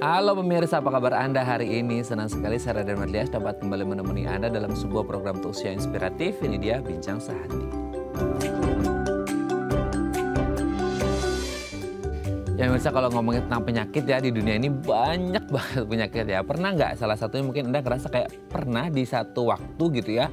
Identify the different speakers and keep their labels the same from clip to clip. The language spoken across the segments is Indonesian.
Speaker 1: Halo pemirsa, apa kabar Anda hari ini? Senang sekali saya Raden Madlias dapat kembali menemani Anda dalam sebuah program talk show inspiratif. Ini dia Bincang Sehati. Ya pemirsa, kalau ngomongin tentang penyakit ya, di dunia ini banyak banget penyakit ya. Pernah nggak salah satunya mungkin Anda ngerasa kayak pernah di satu waktu gitu ya,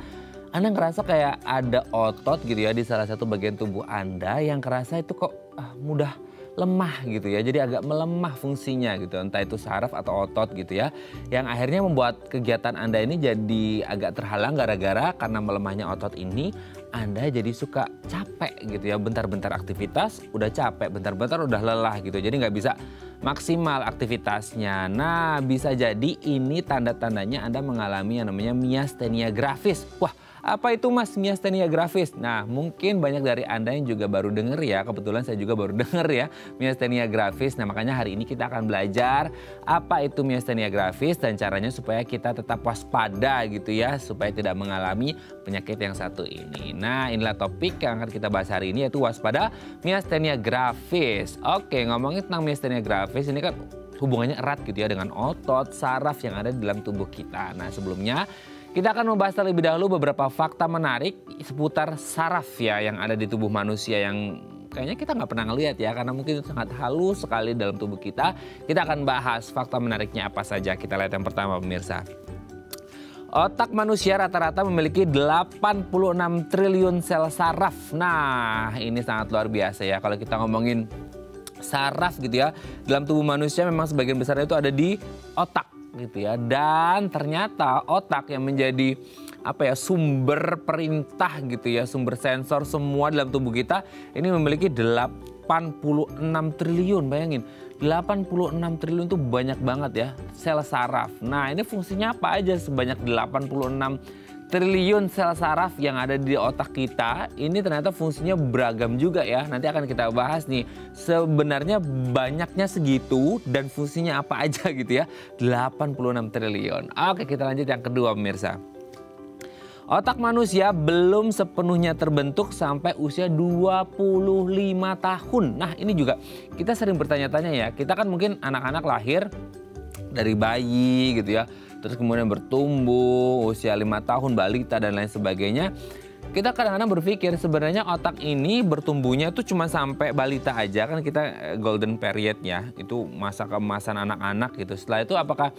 Speaker 1: Anda ngerasa kayak ada otot gitu ya di salah satu bagian tubuh Anda yang kerasa itu kok mudah lemah gitu ya, jadi agak melemah fungsinya gitu, entah itu saraf atau otot gitu ya, yang akhirnya membuat kegiatan Anda ini jadi agak terhalang gara-gara karena melemahnya otot ini, Anda jadi suka capek gitu ya, bentar-bentar aktivitas udah capek, bentar-bentar udah lelah gitu, jadi nggak bisa maksimal aktivitasnya. Nah, bisa jadi ini tanda-tandanya Anda mengalami yang namanya miastenia gravis. Wah, apa itu Mas miastenia gravis? Nah, mungkin banyak dari Anda yang juga baru dengar ya, kebetulan saya juga baru dengar ya miastenia gravis. Nah, makanya hari ini kita akan belajar apa itu miastenia gravis dan caranya supaya kita tetap waspada gitu ya, supaya tidak mengalami penyakit yang satu ini. Nah, inilah topik yang akan kita bahas hari ini, yaitu waspada miastenia gravis. Oke, ngomongin tentang miastenia gravis ini kan hubungannya erat gitu ya dengan otot, saraf yang ada di dalam tubuh kita. Nah, sebelumnya kita akan membahas terlebih dahulu beberapa fakta menarik seputar saraf ya yang ada di tubuh manusia yang kayaknya kita nggak pernah ngelihat ya, karena mungkin itu sangat halus sekali dalam tubuh kita. Kita akan bahas fakta menariknya apa saja. Kita lihat yang pertama pemirsa. Otak manusia rata-rata memiliki 86 triliun sel saraf. Nah, ini sangat luar biasa ya kalau kita ngomongin saraf gitu ya. Dalam tubuh manusia memang sebagian besarnya itu ada di otak gitu ya, dan ternyata otak yang menjadi sumber perintah gitu ya, sumber sensor semua dalam tubuh kita ini memiliki 86 triliun. Bayangin, 86 triliun itu banyak banget ya sel saraf. Nah, ini fungsinya apa aja sebanyak 86 triliun sel saraf yang ada di otak kita? Ini ternyata fungsinya beragam juga ya. Nanti akan kita bahas nih sebenarnya banyaknya segitu dan fungsinya apa aja gitu ya. 86 triliun. Oke, kita lanjut yang kedua pemirsa. Otak manusia belum sepenuhnya terbentuk sampai usia 25 tahun. Nah, ini juga kita sering bertanya-tanya ya. Kita kan mungkin anak-anak lahir dari bayi gitu ya, terus kemudian bertumbuh usia 5 tahun, balita dan lain sebagainya. Kita kadang-kadang berpikir sebenarnya otak ini bertumbuhnya itu cuma sampai balita aja, kan kita golden period ya, itu masa keemasan anak-anak gitu. Setelah itu apakah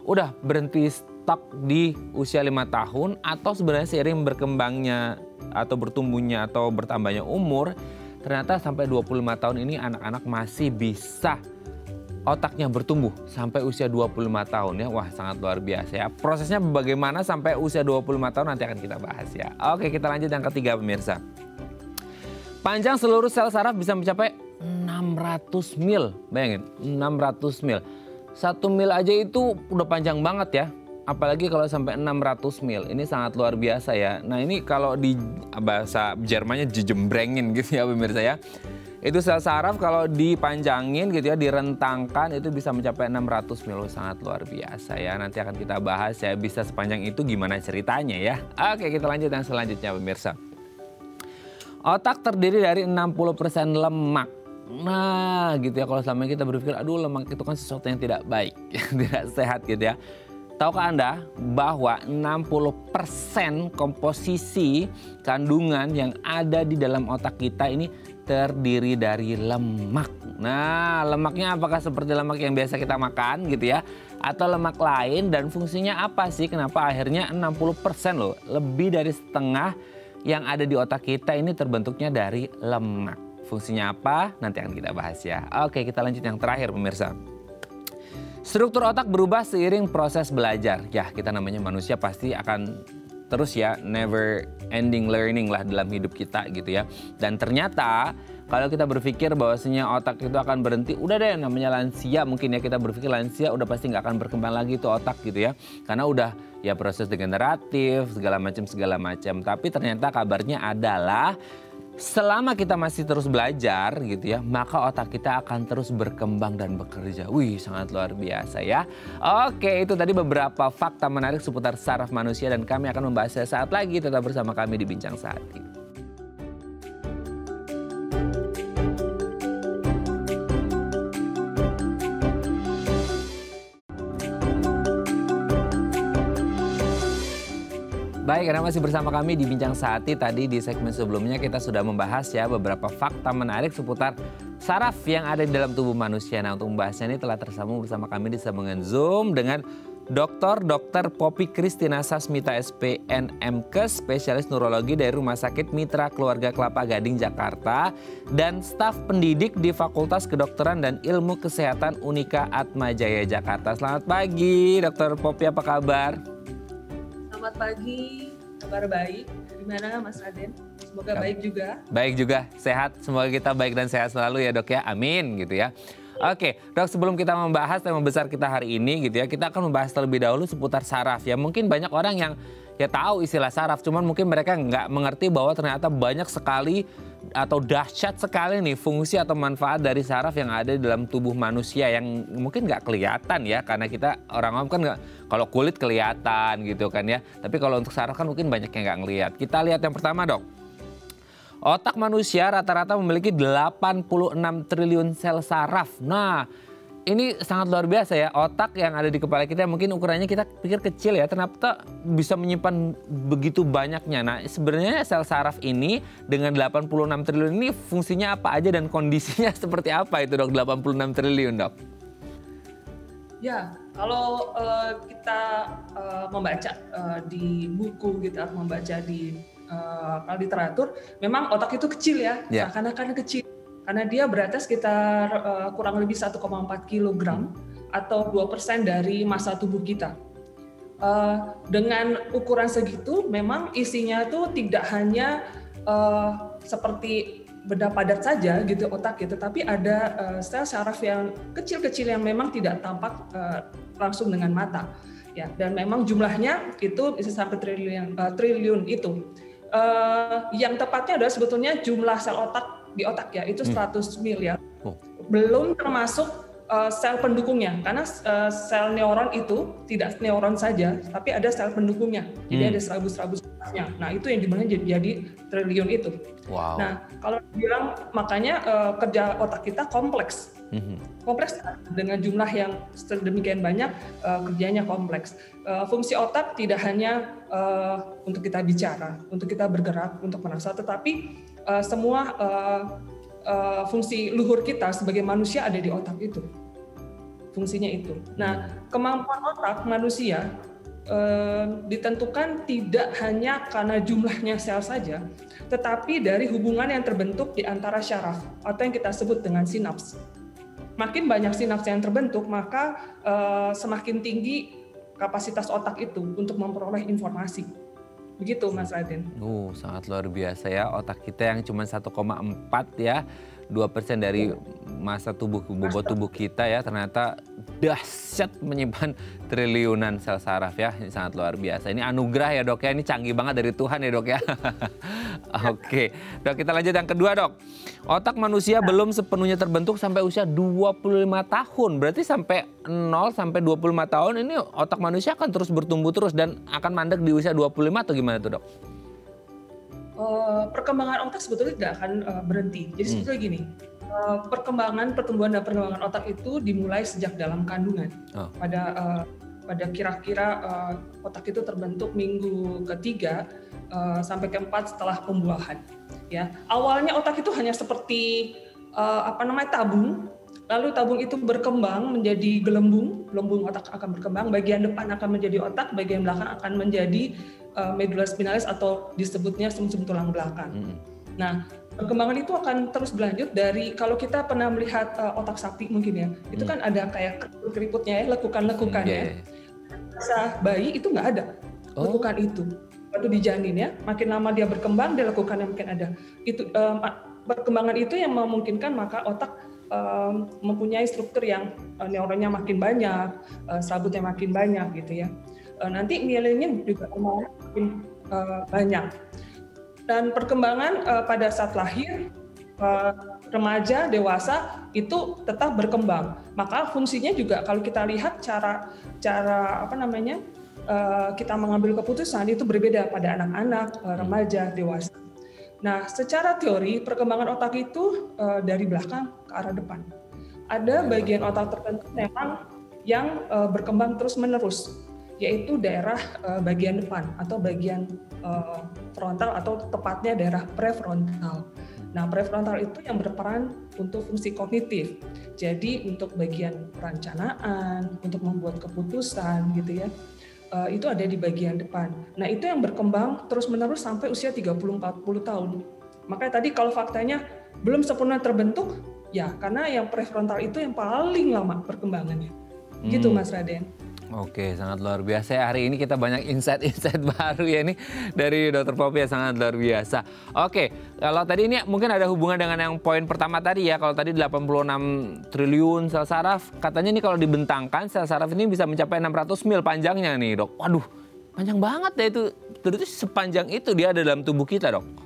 Speaker 1: udah berhenti stop di usia 5 tahun atau sebenarnya seiring berkembangnya atau bertumbuhnya atau bertambahnya umur, ternyata sampai 25 tahun ini anak-anak masih bisa otaknya bertumbuh sampai usia 25 tahun ya. Wah, sangat luar biasa ya. Prosesnya bagaimana sampai usia 25 tahun nanti akan kita bahas ya. Oke, kita lanjut yang ketiga pemirsa. Panjang seluruh sel saraf bisa mencapai 600 mil. Bayangin, 600 mil. 1 mil aja itu udah panjang banget ya. Apalagi kalau sampai 600 mil. Ini sangat luar biasa ya. Nah, ini kalau di bahasa Jermannya dijembrengin gitu ya pemirsa ya. Itu sel saraf kalau dipanjangin gitu ya, direntangkan itu bisa mencapai 600 mil. Sangat luar biasa ya. Nanti akan kita bahas ya bisa sepanjang itu gimana ceritanya ya. Oke, kita lanjut yang selanjutnya pemirsa. Otak terdiri dari 60% lemak. Nah gitu ya, kalau selama ini kita berpikir aduh lemak itu kan sesuatu yang tidak baik, tidak sehat gitu ya. Tahukah Anda bahwa 60% komposisi kandungan yang ada di dalam otak kita ini terdiri dari lemak. Nah, lemaknya apakah seperti lemak yang biasa kita makan gitu ya? Atau lemak lain, dan fungsinya apa sih? Kenapa akhirnya 60% loh, lebih dari setengah yang ada di otak kita ini terbentuknya dari lemak. Fungsinya apa? Nanti akan kita bahas ya. Oke, kita lanjut yang terakhir pemirsa. Struktur otak berubah seiring proses belajar. Ya, kita namanya manusia pasti akan terus ya, never ending learning lah dalam hidup kita gitu ya. Dan ternyata kalau kita berpikir bahwasanya otak itu akan berhenti, udah deh namanya lansia mungkin ya, kita berpikir lansia udah pasti nggak akan berkembang lagi itu otak gitu ya. Karena udah ya proses degeneratif segala macam. Tapi ternyata kabarnya adalah selama kita masih terus belajar gitu ya, maka otak kita akan terus berkembang dan bekerja. Wih, sangat luar biasa ya. Oke, itu tadi beberapa fakta menarik seputar saraf manusia dan kami akan membahasnya saat lagi. Tetap bersama kami di Bincang Sehati. Baik, Anda masih bersama kami di Bincang Sehati. Tadi di segmen sebelumnya kita sudah membahas ya beberapa fakta menarik seputar saraf yang ada di dalam tubuh manusia. Nah, untuk membahasnya ini telah tersambung bersama kami di sambungan Zoom dengan Dr. Poppy Christina Sasmita SPN MKes, spesialis neurologi dari Rumah Sakit Mitra Keluarga Kelapa Gading, Jakarta, dan staf pendidik di Fakultas Kedokteran dan Ilmu Kesehatan Unika Atmajaya, Jakarta. Selamat pagi, Dr. Poppy, apa kabar?
Speaker 2: Selamat pagi, kabar baik. Gimana Mas Raden? Semoga baik juga.
Speaker 1: Baik juga, sehat. Semoga kita baik dan sehat selalu ya dok ya, amin gitu ya. Oke dok, sebelum kita membahas tema besar kita hari ini gitu ya, kita akan membahas terlebih dahulu seputar saraf ya. Mungkin banyak orang yang ya tahu istilah saraf, cuman mungkin mereka nggak mengerti bahwa ternyata banyak sekali atau dahsyat sekali nih fungsi atau manfaat dari saraf yang ada di dalam tubuh manusia yang mungkin nggak kelihatan ya, karena kita orang awam kan nggak, kalau kulit kelihatan gitu kan ya, tapi kalau untuk saraf kan mungkin banyak yang nggak ngelihat. Kita lihat yang pertama dok. Otak manusia rata-rata memiliki 86 triliun sel saraf. Nah, ini sangat luar biasa ya. Otak yang ada di kepala kita mungkin ukurannya kita pikir kecil ya, ternyata bisa menyimpan begitu banyaknya. Nah, sebenarnya sel saraf ini dengan 86 triliun ini fungsinya apa aja dan kondisinya seperti apa itu dok, 86 triliun dok?
Speaker 2: Ya, kalau kita membaca di buku gitu, atau membaca di literatur, memang otak itu kecil ya, seakan-akan kecil. Karena dia beratnya sekitar kurang lebih 1,4 kg atau 2% dari massa tubuh kita. Dengan ukuran segitu, memang isinya tuh tidak hanya seperti benda padat saja gitu otak gitu, tapi ada sel saraf yang kecil-kecil yang memang tidak tampak langsung dengan mata. Ya, dan memang jumlahnya itu bisa sampai triliun itu. Yang tepatnya adalah sebetulnya jumlah sel otak di otak ya, itu 100 miliar. Belum termasuk sel pendukungnya, karena sel neuron itu tidak neuron saja, tapi ada sel pendukungnya. Jadi ada serabut-serabut sarafnya. Nah, itu yang dimana jadi triliun itu.
Speaker 1: Wow.
Speaker 2: Nah, kalau dibilang makanya kerja otak kita kompleks. Kompleks dengan jumlah yang sedemikian banyak, kerjanya kompleks. Fungsi otak tidak hanya untuk kita bicara, untuk kita bergerak, untuk merasa, tetapi semua fungsi luhur kita sebagai manusia ada di otak itu. Fungsinya itu. Nah, kemampuan otak manusia ditentukan tidak hanya karena jumlahnya sel saja, tetapi dari hubungan yang terbentuk di antara syaraf atau yang kita sebut dengan sinaps. Makin banyak sinaps yang terbentuk, maka semakin tinggi kapasitas otak itu untuk memperoleh informasi. Begitu Mas Raden.
Speaker 1: Sangat luar biasa ya, otak kita yang cuma 1,4 ya, 2% dari massa tubuh, bobot tubuh kita ya, ternyata dahsyat menyimpan triliunan sel saraf ya. Ini sangat luar biasa. Ini anugerah ya dok ya, ini canggih banget dari Tuhan ya dok ya. Oke, dok, kita lanjut yang kedua dok. Otak manusia belum sepenuhnya terbentuk sampai usia 25 tahun. Berarti sampai 0 sampai 25 tahun ini otak manusia akan terus bertumbuh terus dan akan mandek di usia 25 atau gimana tuh dok?
Speaker 2: Perkembangan otak sebetulnya tidak akan berhenti. Jadi sebetulnya gini, pertumbuhan dan perkembangan otak itu dimulai sejak dalam kandungan. Pada kira-kira otak itu terbentuk minggu ketiga sampai keempat setelah pembuahan. Ya, awalnya otak itu hanya seperti tabung. Lalu tabung itu berkembang menjadi gelembung otak akan berkembang, bagian depan akan menjadi otak, bagian belakang akan menjadi medula spinalis atau disebutnya sumsum tulang belakang. Nah, perkembangan itu akan terus berlanjut dari, kalau kita pernah melihat otak sapi mungkin ya, itu kan ada kayak keriputnya ya, lekukan-lekukannya. Masa bayi itu nggak ada lekukan itu. Waktu di janin ya, makin lama dia berkembang, dia lekukannya makin ada. Itu perkembangan itu yang memungkinkan maka otak mempunyai struktur yang neuronnya makin banyak, serabutnya makin banyak gitu ya. Nanti mielinnya juga makin banyak. Dan perkembangan pada saat lahir, remaja, dewasa itu tetap berkembang. Maka fungsinya juga kalau kita lihat cara kita mengambil keputusan itu berbeda pada anak-anak, remaja, dewasa. Nah, secara teori perkembangan otak itu dari belakang ke arah depan. Ada bagian otak tertentu memang yang berkembang terus-menerus. yaitu daerah bagian depan atau bagian frontal atau tepatnya daerah prefrontal. Nah, prefrontal itu yang berperan untuk fungsi kognitif. Jadi untuk bagian perencanaan, untuk membuat keputusan gitu ya, itu ada di bagian depan. Nah, itu yang berkembang terus-menerus sampai usia 30-40 tahun. Makanya tadi kalau faktanya belum sempurna terbentuk, ya karena yang prefrontal itu yang paling lama perkembangannya. Gitu Mas Raden.
Speaker 1: Oke, sangat luar biasa ya. Hari ini kita banyak insight-insight baru ya ini dari Dr. Poppy ya, sangat luar biasa. Oke, kalau tadi ini mungkin ada hubungan dengan yang poin pertama tadi ya. Kalau tadi 86 triliun sel saraf, katanya nih kalau dibentangkan sel saraf ini bisa mencapai 600 mil panjangnya nih, Dok. Waduh, panjang banget ya itu. Terus sepanjang itu dia ada dalam tubuh kita, Dok.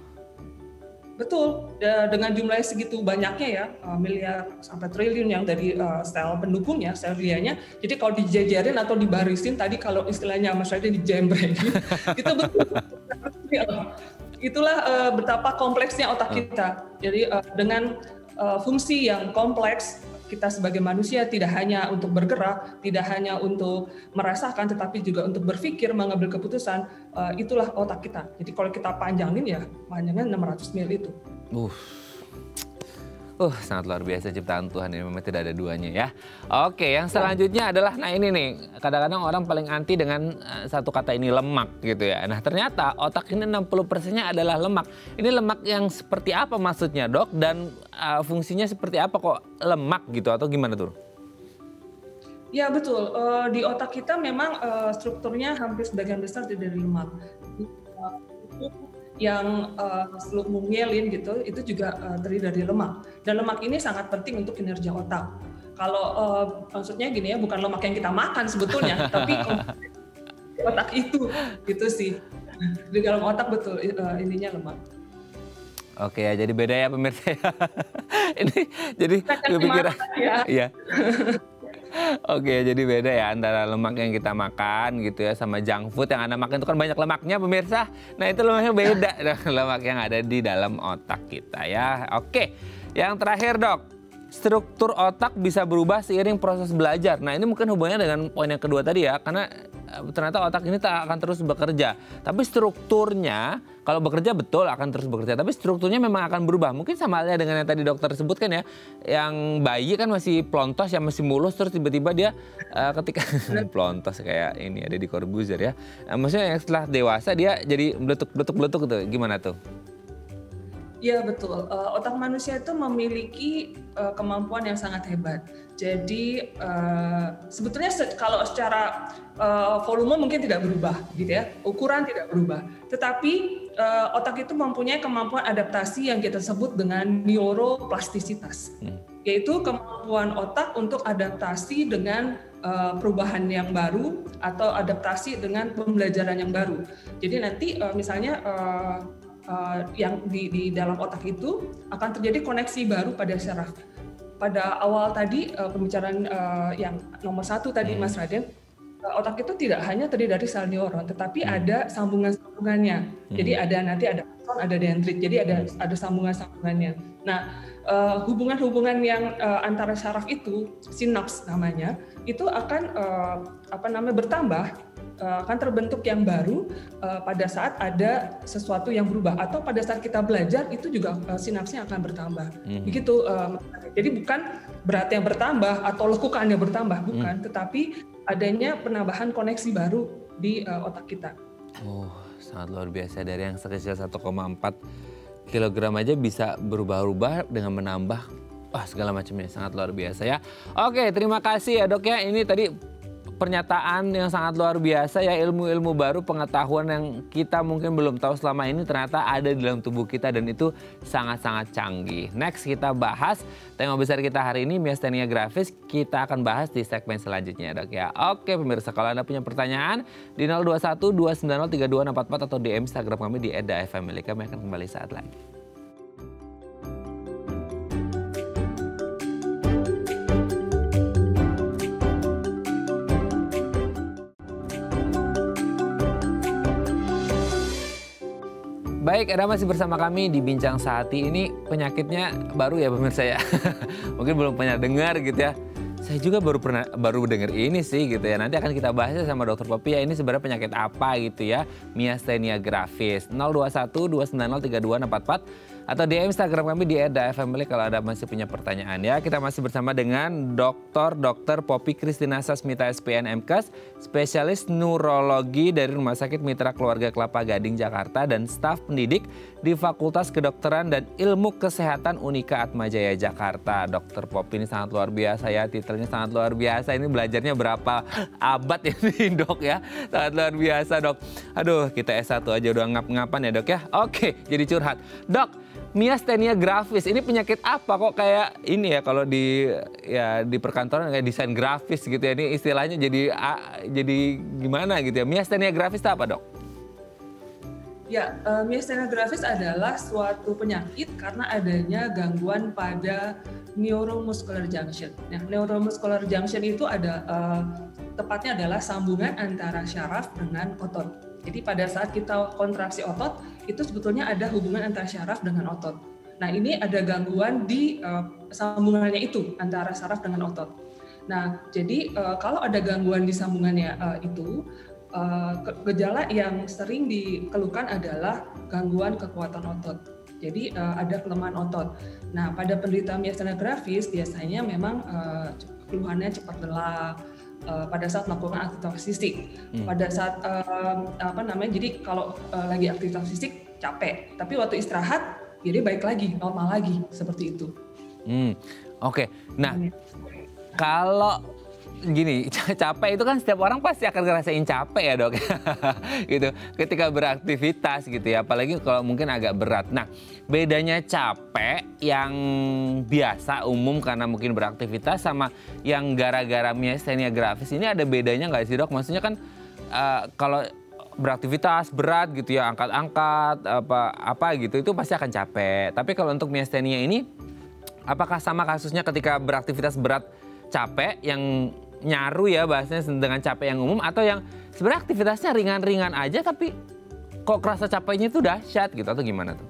Speaker 2: Betul, dengan jumlahnya segitu banyaknya ya, miliar sampai triliun yang dari sel pendukungnya, sel glianya. Jadi kalau dijajarin atau dibarisin, tadi kalau istilahnya Mas Raden dijembrengin, itu betul. Itulah betapa kompleksnya otak kita. Jadi dengan fungsi yang kompleks, kita sebagai manusia tidak hanya untuk bergerak, tidak hanya untuk merasakan, tetapi juga untuk berpikir, mengambil keputusan, itulah otak kita. Jadi kalau kita panjangin ya, panjangnya 600 mil itu.
Speaker 1: Sangat luar biasa ciptaan Tuhan ini, memang tidak ada duanya ya. Oke, yang selanjutnya adalah, nah ini nih, kadang-kadang orang paling anti dengan satu kata ini, lemak gitu ya. Nah ternyata otak ini 60%-nya adalah lemak. Ini lemak yang seperti apa maksudnya, Dok? Dan fungsinya seperti apa kok lemak gitu atau gimana tuh?
Speaker 2: Ya betul, di otak kita memang strukturnya hampir sebagian besar dari lemak. Yang seluk myelin gitu, itu juga terdiri dari lemak. Dan lemak ini sangat penting untuk kinerja otak. Kalau maksudnya gini ya, bukan lemak yang kita makan sebetulnya, tapi otak itu, gitu sih. Di dalam otak betul ininya lemak.
Speaker 1: Oke ya, jadi beda ya pemirsa. Ini jadi kepikiran. Iya. Oke, jadi beda ya antara lemak yang kita makan gitu ya sama junk food yang Anda makan itu kan banyak lemaknya pemirsa. Nah itu lemaknya beda dengan lemak yang ada di dalam otak kita ya. Oke, yang terakhir Dok, struktur otak bisa berubah seiring proses belajar. Nah ini mungkin hubungannya dengan poin yang kedua tadi ya, karena ternyata otak ini tak akan terus bekerja. Tapi strukturnya, kalau bekerja betul akan terus bekerja, tapi strukturnya memang akan berubah. Mungkin sama halnya dengan yang tadi dokter sebutkan ya, yang bayi kan masih plontos, yang masih mulus, terus tiba-tiba dia ketika plontos kayak ini ada di Corbuzier ya. Maksudnya yang setelah dewasa dia jadi beletuk-beletuk tuh, gimana tuh?
Speaker 2: Iya betul, otak manusia itu memiliki kemampuan yang sangat hebat. Jadi sebetulnya kalau secara volume mungkin tidak berubah, gitu ya, ukuran tidak berubah. Tetapi otak itu mempunyai kemampuan adaptasi yang kita sebut dengan neuroplastisitas, yaitu kemampuan otak untuk adaptasi dengan perubahan yang baru atau adaptasi dengan pembelajaran yang baru. Jadi nanti misalnya yang di dalam otak itu akan terjadi koneksi baru pada saraf. Pada awal tadi pembicaraan yang nomor 1 tadi Mas Raden, otak itu tidak hanya terdiri dari sel neuron, tetapi ada sambungan-sambungannya. Jadi nanti ada akson, ada dendrit. Jadi ada sambungan-sambungannya. Nah, hubungan-hubungan yang antara saraf itu, sinaps namanya, itu akan bertambah. Akan terbentuk yang baru pada saat ada sesuatu yang berubah, atau pada saat kita belajar itu juga sinapsnya akan bertambah. Begitu. Jadi bukan berarti yang bertambah atau lekukannya bertambah, bukan, tetapi adanya penambahan koneksi baru di otak kita.
Speaker 1: Sangat luar biasa, dari yang sekecil 1,4 kilogram aja bisa berubah-ubah dengan menambah segala macamnya, sangat luar biasa ya. Oke, terima kasih ya Dok ya, ini tadi pernyataan yang sangat luar biasa ya, ilmu-ilmu baru, pengetahuan yang kita mungkin belum tahu selama ini ternyata ada di dalam tubuh kita dan itu sangat-sangat canggih. Next kita bahas tema besar kita hari ini, miastenia gravis, kita akan bahas di segmen selanjutnya Dok ya. Oke pemirsa, kalau Anda punya pertanyaan di 021 290 3244 atau DM Instagram kami di @dafamily, kami akan kembali saat lagi. Baik, Anda masih bersama kami di Bincang Sehati. Ini penyakitnya baru ya pemirsa ya. Mungkin belum pernah dengar gitu ya. Saya juga baru dengar ini sih gitu ya. Nanti akan kita bahasnya sama Dokter Poppy ya. Ini sebenarnya penyakit apa gitu ya? Myasthenia gravis. 021 290 3264 atau di Instagram kami di @dafamily kalau ada masih punya pertanyaan ya. Kita masih bersama dengan Dr. Poppy Christina Sasmita SPN MKes, spesialis neurologi dari Rumah Sakit Mitra Keluarga Kelapa Gading Jakarta dan staf pendidik di Fakultas Kedokteran dan Ilmu Kesehatan Unika Atmajaya Jakarta. Dr. Poppy ini sangat luar biasa ya, titelnya sangat luar biasa. Ini belajarnya berapa abad ini Dok ya, sangat luar biasa Dok. Aduh, kita S1 aja udah ngap-ngapan ya Dok ya. Oke, jadi curhat. Dok, myasthenia gravis ini penyakit apa kok kayak ini ya kalau di perkantoran kayak desain grafis gitu ya, ini istilahnya jadi gimana gitu ya. Myasthenia gravis itu apa Dok?
Speaker 2: Ya, myasthenia gravis adalah suatu penyakit karena adanya gangguan pada neuromuscular junction. Nah, neuromuscular junction itu tepatnya adalah sambungan antara syaraf dengan otot. Jadi pada saat kita kontraksi otot, itu sebetulnya ada hubungan antara syaraf dengan otot. Nah, ini ada gangguan di sambungannya itu, antara syaraf dengan otot. Nah, jadi kalau ada gangguan di sambungannya itu, gejala yang sering dikeluhkan adalah gangguan kekuatan otot. Jadi ada kelemahan otot. Nah, pada penderita myasthenia gravis biasanya memang keluhannya cepat lelah, pada saat melakukan aktivitas fisik, pada saat jadi kalau lagi aktivitas fisik capek, tapi waktu istirahat jadi baik lagi, normal lagi, seperti itu.
Speaker 1: Oke. Nah, kalau gini, capek itu kan setiap orang pasti akan ngerasain capek ya Dok, gitu. Ketika beraktivitas gitu ya, apalagi kalau mungkin agak berat. Nah, bedanya capek yang biasa umum karena mungkin beraktivitas sama yang gara-gara myasthenia gravis ini ada bedanya nggak sih Dok? Maksudnya kan kalau beraktivitas berat gitu ya, angkat-angkat apa gitu itu pasti akan capek. Tapi kalau untuk myasthenia ini, apakah sama kasusnya ketika beraktivitas berat capek yang nyaru ya bahasanya dengan capek yang umum, atau yang sebenarnya aktivitasnya ringan-ringan aja tapi kok kerasa capeknya itu dahsyat gitu, atau gimana tuh?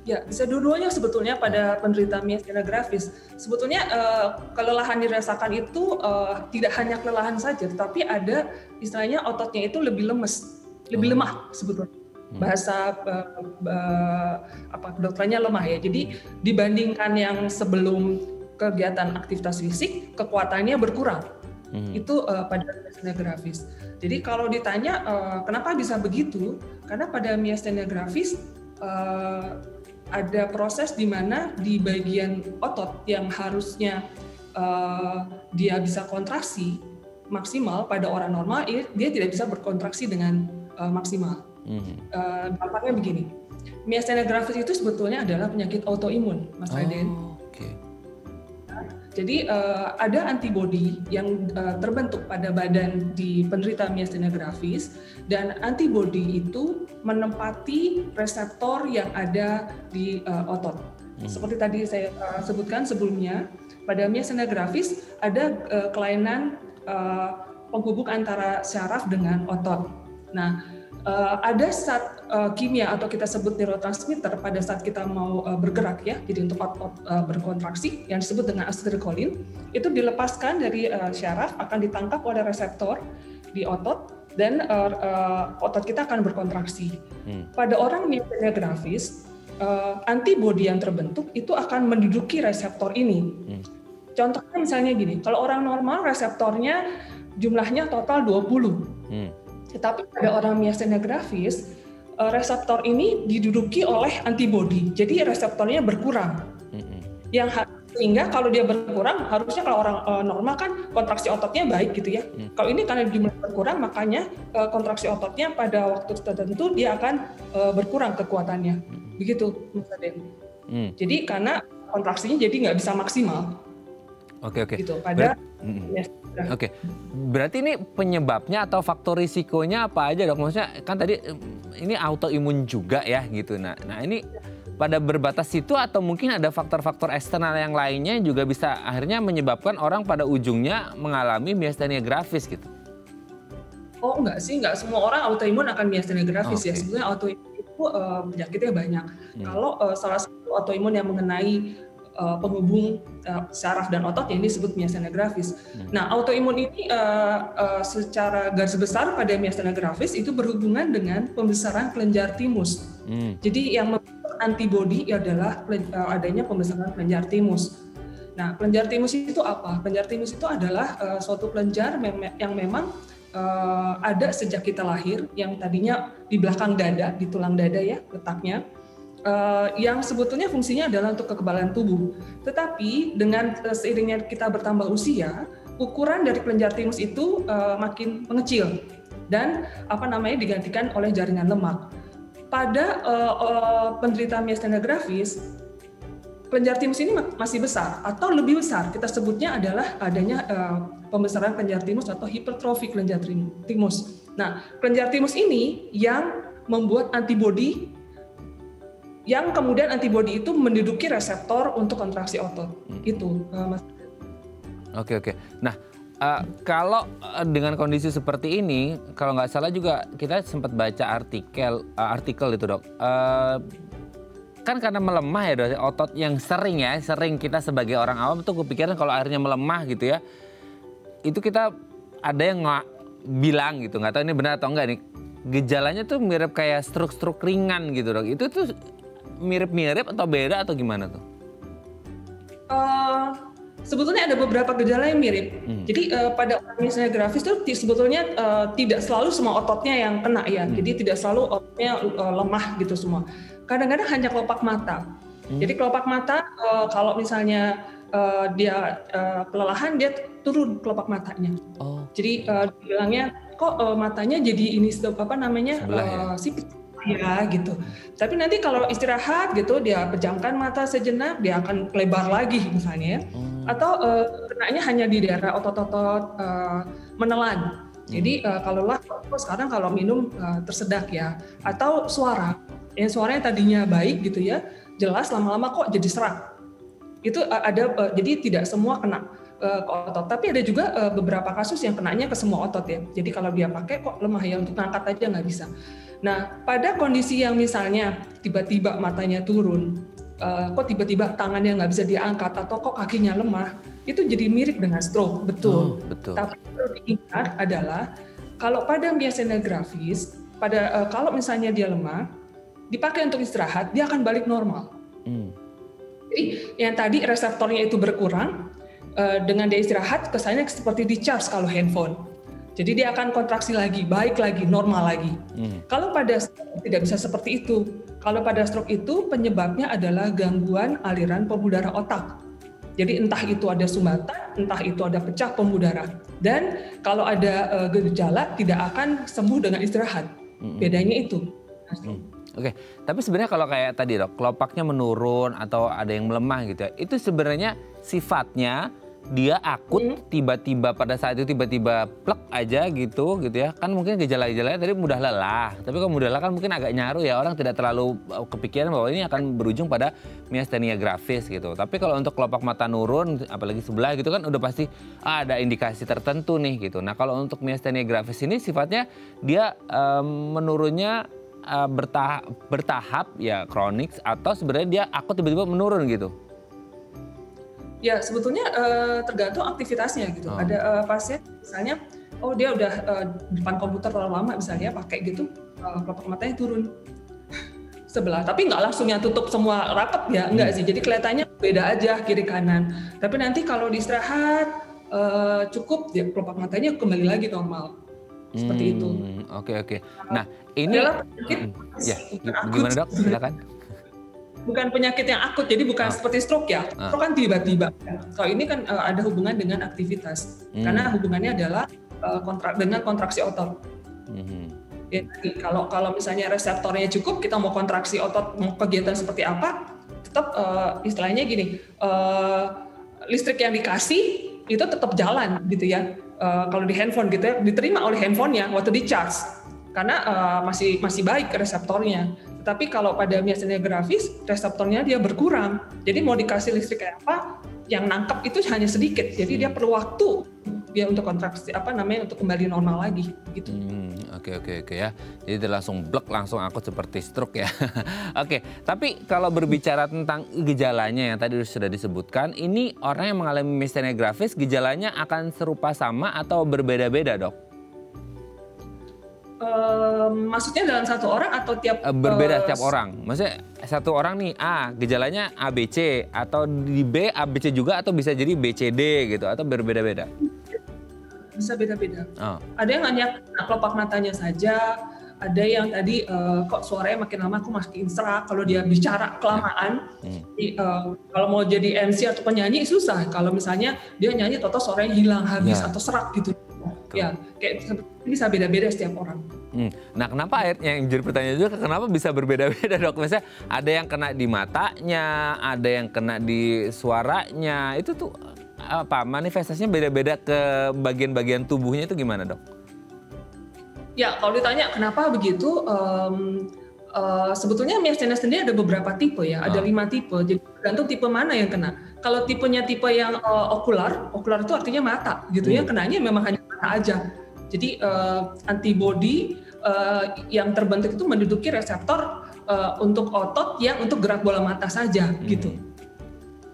Speaker 2: Ya, bisa dua-duanya sebetulnya pada penderita myasthenia gravis. Sebetulnya kelelahan dirasakan itu tidak hanya kelelahan saja, tetapi ada istilahnya ototnya itu lebih lemes, lebih lemah sebetulnya. Bahasa kedokterannya lemah ya. Jadi dibandingkan yang sebelum kegiatan aktivitas fisik, kekuatannya berkurang. Itu pada myasthenia gravis. Jadi kalau ditanya kenapa bisa begitu, karena pada myasthenia gravis ada proses di mana di bagian otot yang harusnya dia bisa kontraksi maksimal pada orang normal, dia tidak bisa berkontraksi dengan maksimal. Dampaknya begini, myasthenia gravis itu sebetulnya adalah penyakit autoimun, Mas Raden. Jadi ada antibodi yang terbentuk pada badan di penderita myasthenia gravis, dan antibodi itu menempati reseptor yang ada di otot. Seperti tadi saya sebutkan sebelumnya, pada myasthenia gravis ada kelainan penghubung antara syaraf dengan otot. Nah, ada zat kimia atau kita sebut neurotransmitter pada saat kita mau bergerak ya, jadi untuk otot berkontraksi yang disebut dengan acetylcholine, itu dilepaskan dari syaraf, akan ditangkap oleh reseptor di otot, dan otot kita akan berkontraksi. Pada orang myasthenia gravis, antibodi yang terbentuk itu akan menduduki reseptor ini. Contohnya misalnya gini, kalau orang normal reseptornya jumlahnya total 20. Tetapi pada orang myasthenia gravis, reseptor ini diduduki oleh antibodi, jadi reseptornya berkurang. Sehingga kalau dia berkurang, harusnya kalau orang normal kan kontraksi ototnya baik gitu ya. Kalau ini karena jumlah berkurang, makanya kontraksi ototnya pada waktu tertentu dia akan berkurang kekuatannya. Begitu, Mas Aden. Jadi karena kontraksinya jadi nggak bisa maksimal.
Speaker 1: Oke.
Speaker 2: Gitu, pada
Speaker 1: Oke, berarti ini penyebabnya atau faktor risikonya apa aja Dok? Maksudnya kan tadi ini autoimun juga ya gitu. Nah ini pada berbatas itu atau mungkin ada faktor-faktor eksternal yang lainnya juga bisa akhirnya menyebabkan orang pada ujungnya mengalami myasthenia gravis gitu?
Speaker 2: Oh enggak sih, enggak semua orang autoimun akan myasthenia gravis ya. Sebenarnya autoimun itu penyakitnya banyak. Kalau salah satu autoimun yang mengenai penghubung saraf dan otot yang disebut miastenia gravis. Nah, autoimun ini secara garis besar pada miastenia gravis itu berhubungan dengan pembesaran kelenjar timus. Jadi yang membentuk antibodi adalah adanya pembesaran kelenjar timus. Nah, kelenjar timus itu apa? Kelenjar timus itu adalah suatu kelenjar yang memang ada sejak kita lahir, yang tadinya di belakang dada, di tulang dada ya letaknya, yang sebetulnya fungsinya adalah untuk kekebalan tubuh. Tetapi dengan seiringnya kita bertambah usia, ukuran dari kelenjar timus itu makin mengecil dan digantikan oleh jaringan lemak. Pada penderita miastenia gravis, kelenjar timus ini masih besar atau lebih besar. Kita sebutnya adalah adanya pembesaran kelenjar timus atau hipertrofi kelenjar timus. Nah, kelenjar timus ini yang membuat antibodi, yang kemudian antibodi itu menduduki reseptor untuk kontraksi otot. Itu, Mas.
Speaker 1: Oke. Nah, kalau dengan kondisi seperti ini, kalau nggak salah juga kita sempat baca artikel itu, Dok. Kan karena melemah ya, Dok, otot yang sering kita sebagai orang awam tuh kepikiran kalau akhirnya melemah gitu ya. Itu kita ada yang bilang gitu, nggak tahu ini benar atau enggak nih. Gejalanya tuh mirip kayak stroke ringan gitu, Dok. Itu tuh mirip-mirip atau beda atau gimana tuh?
Speaker 2: Sebetulnya ada beberapa gejala yang mirip. Jadi pada miastenia gravis itu sebetulnya tidak selalu semua ototnya yang kena ya. Jadi tidak selalu ototnya lemah gitu semua. Kadang-kadang hanya kelopak mata. Jadi kelopak mata kalau misalnya dia kelelahan, dia turun kelopak matanya. Jadi dibilangnya kok matanya jadi ini sipit. Ya gitu. Tapi nanti kalau istirahat gitu, dia pejamkan mata sejenak, dia akan lebar lagi misalnya ya. Atau kenanya hanya di daerah otot-otot menelan. Jadi sekarang kalau minum tersedak ya. Atau suaranya tadinya baik gitu ya, jelas lama-lama kok jadi serak. Itu ada, jadi tidak semua kena ke otot. Tapi ada juga beberapa kasus yang kenanya ke semua otot ya. Jadi kalau dia pakai kok lemah ya, untuk ngangkat aja nggak bisa. Nah, pada kondisi yang misalnya tiba-tiba matanya turun, kok tiba-tiba tangannya nggak bisa diangkat, atau kok kakinya lemah, itu jadi mirip dengan stroke, betul. Tapi perlu diingat adalah kalau pada miastenia gravis, kalau misalnya dia lemah, dipakai untuk istirahat, dia akan balik normal. Jadi yang tadi reseptornya itu berkurang, dengan dia istirahat, kesannya seperti di-charge kalau handphone. Jadi dia akan kontraksi lagi, baik lagi, normal lagi. Kalau pada stroke tidak bisa seperti itu. Kalau pada stroke itu penyebabnya adalah gangguan aliran pembuluh darah otak. Jadi entah itu ada sumbatan, entah itu ada pecah pembuluh darah. Dan kalau ada gejala tidak akan sembuh dengan istirahat. Bedanya itu.
Speaker 1: Oke, tapi sebenarnya kalau kayak tadi, Dok, kelopaknya menurun atau ada yang melemah gitu ya, itu sebenarnya sifatnya dia akut, tiba-tiba pada saat itu tiba-tiba plek aja gitu ya. Kan mungkin gejala-gejalanya tadi mudah lelah, tapi kalau mudah lelah kan mungkin agak nyaru ya, orang tidak terlalu kepikiran bahwa ini akan berujung pada miastenia gravis gitu. Tapi kalau untuk kelopak mata nurun, apalagi sebelah gitu kan udah pasti ada indikasi tertentu nih gitu. Nah, kalau untuk miastenia gravis ini sifatnya dia menurunnya bertahap ya, kronik, atau sebenarnya dia akut tiba-tiba menurun gitu?
Speaker 2: Ya, sebetulnya tergantung aktivitasnya gitu. Ada pasien misalnya, dia udah depan komputer terlalu lama misalnya, pakai gitu, kelopak matanya turun sebelah. Tapi nggak langsung yang tutup semua rapat ya, enggak sih. Jadi kelihatannya beda aja kiri kanan. Tapi nanti kalau diistirahat cukup, ya kelopak matanya kembali lagi normal. Seperti itu.
Speaker 1: Oke. Nah, ini gimana, Dok? Silakan.
Speaker 2: Bukan penyakit yang akut, jadi bukan seperti stroke ya. Stroke kan tiba-tiba. Kalau ini kan ada hubungan dengan aktivitas, karena hubungannya adalah dengan kontraksi otot. Ya, kalau misalnya reseptornya cukup, kita mau kontraksi otot, mau kegiatan seperti apa, tetap istilahnya gini, listrik yang dikasih itu tetap jalan gitu ya. Kalau di handphone gitu ya, diterima oleh handphonenya waktu di charge, karena masih baik reseptornya. Tapi kalau pada miastenia gravis, reseptornya dia berkurang. Jadi mau dikasih listrik kayak apa, yang nangkep itu hanya sedikit. Jadi dia perlu waktu dia untuk kontraksi untuk kembali normal lagi gitu.
Speaker 1: Oke ya. Jadi langsung blek, langsung akut seperti stroke ya. Oke, tapi kalau berbicara tentang gejalanya yang tadi sudah disebutkan, ini orang yang mengalami miastenia gravis gejalanya akan serupa sama atau berbeda-beda, Dok?
Speaker 2: Maksudnya dalam satu orang atau tiap
Speaker 1: berbeda tiap orang. Maksudnya satu orang nih A, gejalanya ABC, atau di B ABC juga, atau bisa jadi BCD gitu, atau berbeda-beda?
Speaker 2: Bisa beda-beda. Ada yang hanya kelopak matanya saja, ada yang tadi kok suaranya makin lama aku makin serak kalau dia bicara kelamaan. Jadi, kalau mau jadi MC atau penyanyi susah. Kalau misalnya dia nyanyi toto suaranya hilang habis atau serak gitu. Ya, kayak bisa beda-beda setiap orang.
Speaker 1: Nah, kenapa yang jadi pertanyaan juga kenapa bisa berbeda-beda, Dok? Misalnya ada yang kena di matanya, ada yang kena di suaranya. Itu tuh apa manifestasinya beda-beda ke bagian-bagian tubuhnya itu gimana, Dok?
Speaker 2: Ya, kalau ditanya kenapa begitu, sebetulnya miastenia sendiri ada beberapa tipe ya, ada 5 tipe. Jadi tergantung tipe mana yang kena. Kalau tipenya tipe yang okular itu artinya mata gitu ya, kenanya memang hanya mata aja. Jadi antibodi yang terbentuk itu menduduki reseptor untuk otot yang untuk gerak bola mata saja gitu.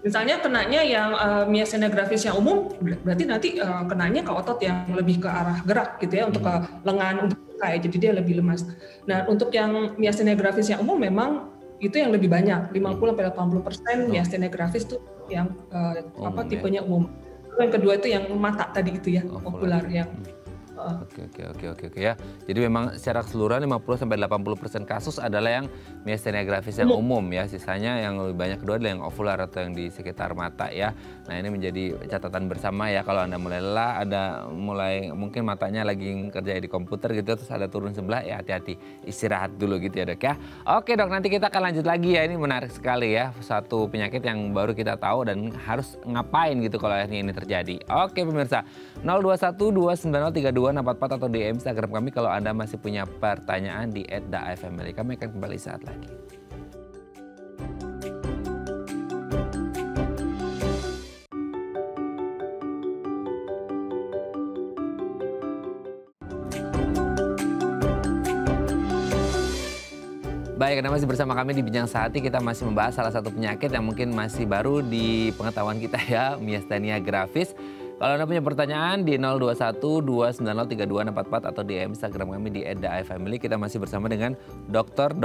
Speaker 2: Misalnya kenanya yang miastenia gravis yang umum, berarti nanti kenanya ke otot yang lebih ke arah gerak gitu ya, untuk ke lengan, untuk kayak jadi dia lebih lemas. Nah, untuk yang miastenia gravis yang umum memang itu yang lebih banyak, 50-80% miastenia gravis itu yang tipenya umum. Yang kedua itu yang mata tadi itu ya, okular yang
Speaker 1: Oke ya. Jadi memang secara keseluruhan 50-80% kasus adalah yang miastenia gravis yang umum ya. Sisanya yang lebih banyak kedua adalah yang okular atau yang di sekitar mata ya. Nah, ini menjadi catatan bersama ya, kalau Anda mulai lelah, mungkin matanya lagi kerja di komputer gitu, terus ada turun sebelah, ya hati-hati, istirahat dulu gitu ya, Dok ya. Oke, Dok, nanti kita akan lanjut lagi ya. Ini menarik sekali ya, satu penyakit yang baru kita tahu dan harus ngapain gitu kalau ini terjadi. Oke pemirsa, 021-290-3244 atau di Instagram kami kalau Anda masih punya pertanyaan di @daifamily. Kami akan kembali saat lagi. Baik, Anda masih bersama kami di Bincang Sehati. Kita masih membahas salah satu penyakit yang mungkin masih baru di pengetahuan kita ya, miastenia gravis. Kalau Anda punya pertanyaan di 021-290-3244 atau di Instagram kami di @daifamily. Kita masih bersama dengan Dr.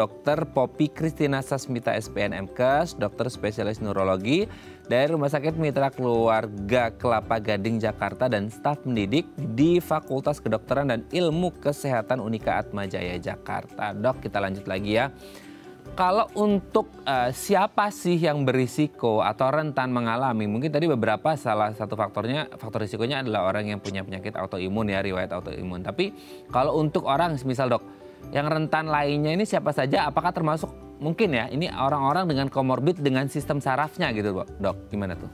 Speaker 1: Poppy Christina Sasmita SPN MKes, dokter spesialis neurologi dari Rumah Sakit Mitra Keluarga Kelapa Gading Jakarta dan staf pendidik di Fakultas Kedokteran dan Ilmu Kesehatan Unika Atmajaya Jakarta. Dok, kita lanjut lagi ya. Kalau untuk siapa sih yang berisiko atau rentan mengalami, mungkin tadi beberapa salah satu faktor risikonya adalah orang yang punya penyakit autoimun ya, riwayat autoimun. Tapi kalau untuk orang misal, Dok, yang rentan lainnya ini siapa saja? Apakah termasuk mungkin ya ini orang-orang dengan komorbid dengan sistem sarafnya gitu, Dok? Gimana tuh?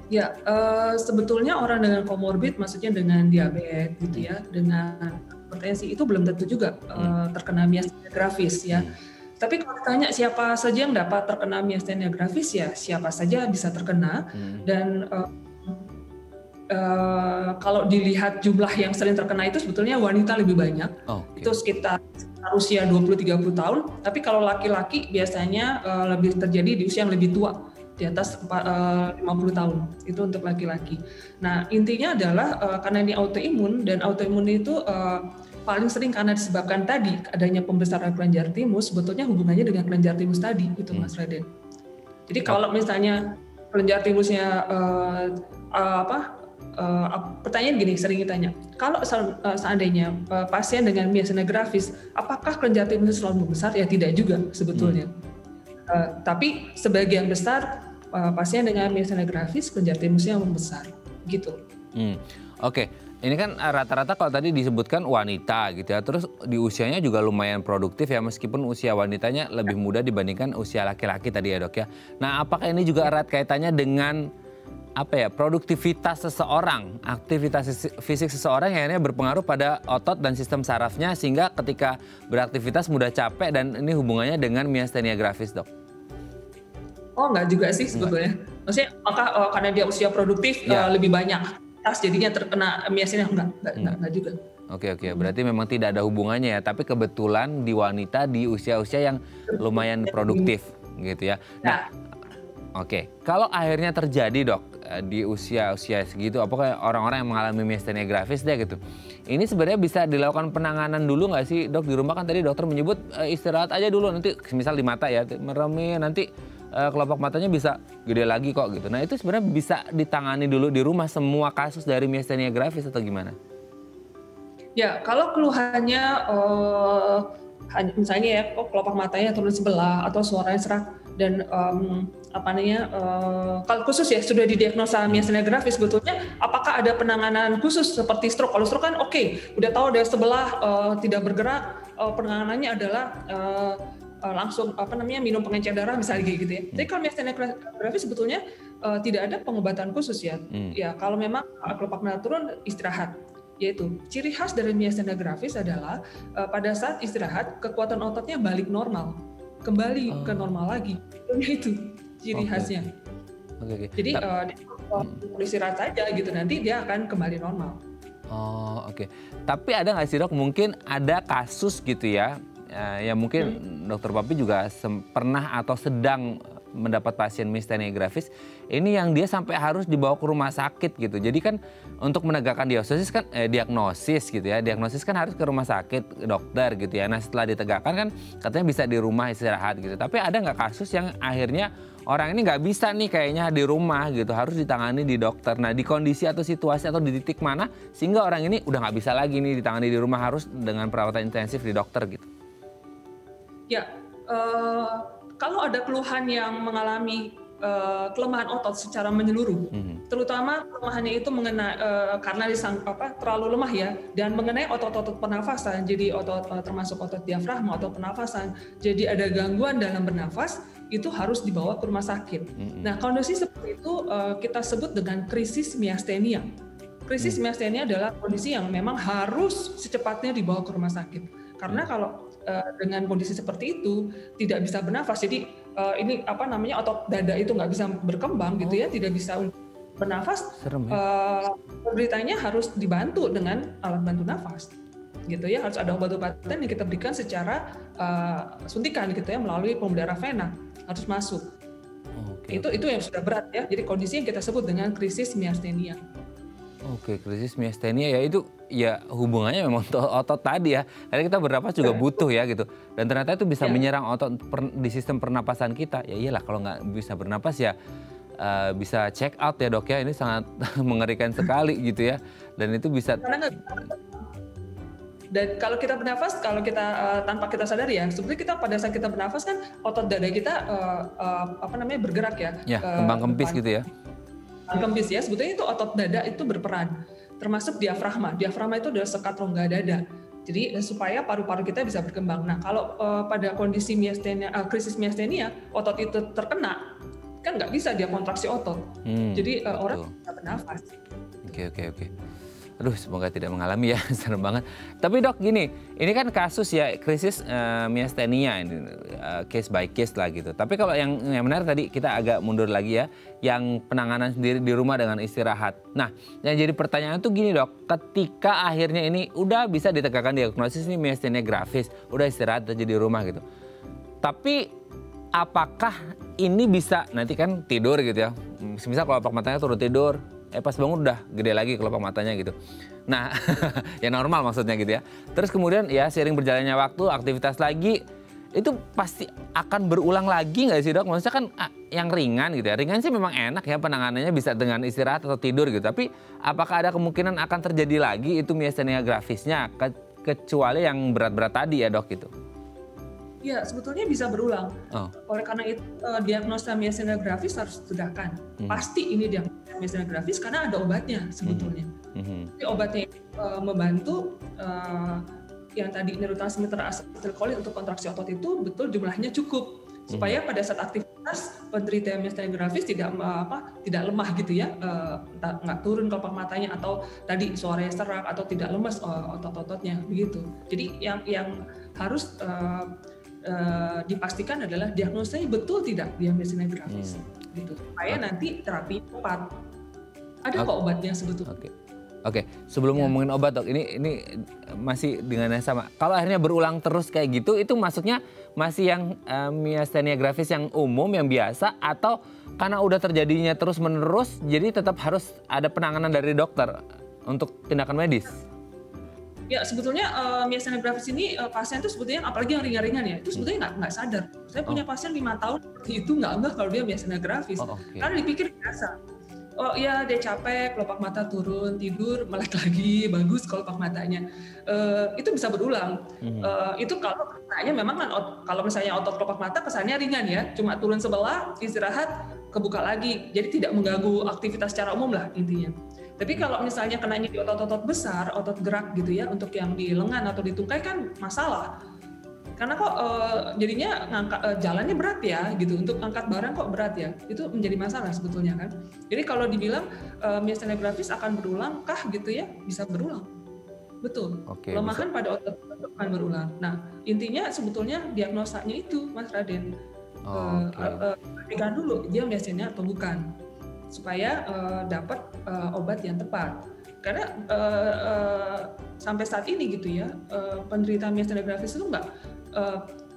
Speaker 2: Ya, sebetulnya orang dengan komorbid maksudnya dengan diabetes gitu ya, dengan hipertensi itu belum tentu juga terkena miastenia gravis ya. Tapi kalau ditanya siapa saja yang dapat terkena miastenia gravis, ya siapa saja bisa terkena. Dan kalau dilihat jumlah yang sering terkena itu sebetulnya wanita lebih banyak. Itu sekitar usia 20-30 tahun. Tapi kalau laki-laki biasanya lebih terjadi di usia yang lebih tua, di atas 50 tahun. Itu untuk laki-laki. Nah, intinya adalah karena ini autoimun, dan autoimun itu paling sering karena disebabkan tadi adanya pembesaran kelenjar timus, sebetulnya hubungannya dengan kelenjar timus tadi, itu Mas Raden. Jadi kalau misalnya kelenjar timusnya pertanyaan gini sering ditanya, kalau seandainya pasien dengan miastenia gravis, apakah kelenjar timusnya selalu membesar? Ya tidak juga sebetulnya. Tapi sebagian besar pasien dengan miastenia gravis kelenjar timusnya membesar, gitu.
Speaker 1: Oke, ini kan rata-rata kalau tadi disebutkan wanita gitu ya, terus di usianya juga lumayan produktif ya, meskipun usia wanitanya lebih muda dibandingkan usia laki-laki tadi ya, Dok ya. Nah, apakah ini juga erat kaitannya dengan produktivitas seseorang, aktivitas fisik seseorang yang akhirnya berpengaruh pada otot dan sistem sarafnya sehingga ketika beraktivitas mudah capek, dan ini hubungannya dengan miastenia gravis, Dok?
Speaker 2: Oh, enggak juga sih sebetulnya. Maksudnya karena dia usia produktif lebih banyak jadinya terkena miastenia, enggak juga.
Speaker 1: Oke, berarti memang tidak ada hubungannya ya, tapi kebetulan di wanita di usia-usia yang lumayan produktif gitu ya. Nah, oke, kalau akhirnya terjadi dok di usia-usia segitu, apakah orang-orang yang mengalami miastenia gravis deh gitu, ini sebenarnya bisa dilakukan penanganan dulu nggak sih dok? Di rumah kan tadi dokter menyebut istirahat aja dulu, nanti misal di mata ya meremin, nanti kelopak matanya bisa gede lagi kok gitu. Nah itu sebenarnya bisa ditangani dulu di rumah semua kasus dari miastenia gravis atau gimana?
Speaker 2: Ya, kalau keluhannya misalnya ya, kok kelopak matanya turun sebelah atau suaranya serak dan kalau khusus ya sudah didiagnosa miastenia gravis, sebetulnya apakah ada penanganan khusus seperti stroke? Kalau stroke kan udah tahu dari sebelah tidak bergerak, penanganannya adalah langsung minum pengencer darah misalnya gitu ya. Jadi kalau miastenia gravis sebetulnya tidak ada pengobatan khusus ya. Ya kalau memang kelopak mata turun, istirahat. Yaitu ciri khas dari miastenia gravis adalah pada saat istirahat kekuatan ototnya balik normal, kembali ke normal lagi. Itu ciri khasnya. Jadi istirahat saja gitu, nanti dia akan kembali normal.
Speaker 1: Tapi ada nggak sih dok, mungkin ada kasus gitu ya, ya mungkin dokter Papi juga pernah atau sedang mendapat pasien miastenia gravis, ini yang dia sampai harus dibawa ke rumah sakit gitu. Jadi kan untuk menegakkan diagnosis kan harus ke rumah sakit dokter gitu ya. Nah setelah ditegakkan kan katanya bisa di rumah istirahat gitu. Tapi ada nggak kasus yang akhirnya orang ini nggak bisa nih kayaknya di rumah gitu, harus ditangani di dokter. Nah di kondisi atau situasi atau di titik mana sehingga orang ini udah nggak bisa lagi nih ditangani di rumah, harus dengan perawatan intensif di dokter gitu?
Speaker 2: Ya, kalau ada keluhan yang mengalami kelemahan otot secara menyeluruh, terutama kelemahannya itu karena terlalu lemah ya, dan mengenai otot-otot pernafasan, jadi termasuk otot diafragma, otot pernafasan, jadi ada gangguan dalam bernafas, itu harus dibawa ke rumah sakit. Nah, kondisi seperti itu kita sebut dengan krisis miastenia. Krisis miastenia adalah kondisi yang memang harus secepatnya dibawa ke rumah sakit. Karena kalau dengan kondisi seperti itu tidak bisa bernafas, jadi ini otot dada itu nggak bisa berkembang gitu ya, tidak bisa bernafas. Penderitanya harus dibantu dengan alat bantu nafas gitu ya, harus ada obat-obatan yang kita berikan secara suntikan gitu ya, melalui pembuluh darah vena harus masuk. Itu yang sudah berat ya, jadi kondisi yang kita sebut dengan krisis miastenia.
Speaker 1: Krisis miastenia ya, itu ya hubungannya memang otot tadi ya. Karena kita bernapas juga butuh ya gitu. Dan ternyata itu bisa menyerang otot di sistem pernapasan kita. Ya iyalah kalau nggak bisa bernapas ya bisa check out ya dok ya. Ini sangat mengerikan sekali gitu ya. Dan itu bisa.
Speaker 2: Dan kalau kita bernafas, kalau kita tanpa kita sadari ya, sebenarnya kita pada saat kita bernafas kan otot dada kita bergerak ya.
Speaker 1: Ya, kembang kempis gitu ya.
Speaker 2: Kempis ya, sebetulnya itu otot dada itu berperan, termasuk diafragma. Diafragma itu adalah sekat rongga dada. Jadi supaya paru-paru kita bisa berkembang. Nah, kalau pada kondisi krisis miastenia, otot itu terkena, kan nggak bisa dia kontraksi otot. Jadi orang bisa bernafas.
Speaker 1: Oke. Aduh, semoga tidak mengalami ya, serem banget. Tapi dok gini, ini kan kasus ya krisis miastenia, case by case lah gitu. Tapi kalau yang benar tadi kita agak mundur lagi ya, yang penanganan sendiri di rumah dengan istirahat. Nah, yang jadi pertanyaan tuh gini dok, ketika akhirnya ini udah bisa ditegakkan diagnosis ini miastenia gravis, udah istirahat aja di rumah gitu. Tapi apakah ini bisa nanti kan tidur gitu ya, misal kelopak matanya turun tidur, pas bangun udah gede lagi kelopak matanya gitu. Nah, ya normal maksudnya gitu ya. Terus kemudian ya seiring berjalannya waktu, aktivitas lagi, itu pasti akan berulang lagi nggak sih dok? Maksudnya kan yang ringan gitu ya. Ringan sih memang enak ya penanganannya bisa dengan istirahat atau tidur gitu. Tapi apakah ada kemungkinan akan terjadi lagi itu miastenia gravisnya? Kecuali yang berat-berat tadi ya dok gitu.
Speaker 2: Ya, sebetulnya bisa berulang. Oleh karena itu, diagnosa miastenia gravis harus ditegakkan. Pasti ini diagnosa miastenia gravis karena ada obatnya sebetulnya. Jadi obatnya membantu yang tadi neurotransmitter asetilkolin untuk kontraksi otot itu betul jumlahnya cukup supaya pada saat aktivitas penderita miastenia gravis tidak lemah gitu ya, nggak turun kelopak matanya atau tadi suaranya serak atau tidak lemas otot-ototnya begitu. Jadi yang harus dipastikan adalah diagnosanya betul tidak dia miastenia gravis gitu, supaya nanti terapi tepat. Ada kok obatnya sebetulnya.
Speaker 1: Oke, sebelum ngomongin obat dok, ini masih dengan yang sama. Kalau akhirnya berulang terus kayak gitu, itu maksudnya masih yang miastenia gravis yang umum, yang biasa, atau karena udah terjadinya terus menerus, jadi tetap harus ada penanganan dari dokter untuk tindakan medis?
Speaker 2: Ya sebetulnya miastenia gravis ini pasien itu sebetulnya apalagi yang ringan-ringan ya, itu sebetulnya nggak sadar. Saya punya pasien 5 tahun itu nggak kalau dia miastenia gravis, karena dipikir biasa. Oh iya dia capek, kelopak mata turun, tidur, melek lagi, bagus kelopak matanya. Itu bisa berulang. Itu kalau kesannya memang kan, kalau misalnya otot kelopak mata kesannya ringan ya, cuma turun sebelah, istirahat, kebuka lagi. Jadi tidak mengganggu aktivitas secara umum lah intinya. Tapi kalau misalnya kenanya di otot-otot besar, otot gerak gitu ya, untuk yang di lengan atau di tungkai kan masalah. Karena kok jadinya jalannya berat ya gitu, untuk angkat barang kok berat ya, itu menjadi masalah sebetulnya kan. Jadi kalau dibilang miastenia gravis akan berulang kah gitu ya, bisa berulang, betul. Kelemahan pada otot akan berulang. Nah intinya sebetulnya diagnosanya itu Mas Raden, pastikan dulu dia miastenia atau bukan, supaya dapat obat yang tepat. Karena sampai saat ini gitu ya, penderita miastenia gravis itu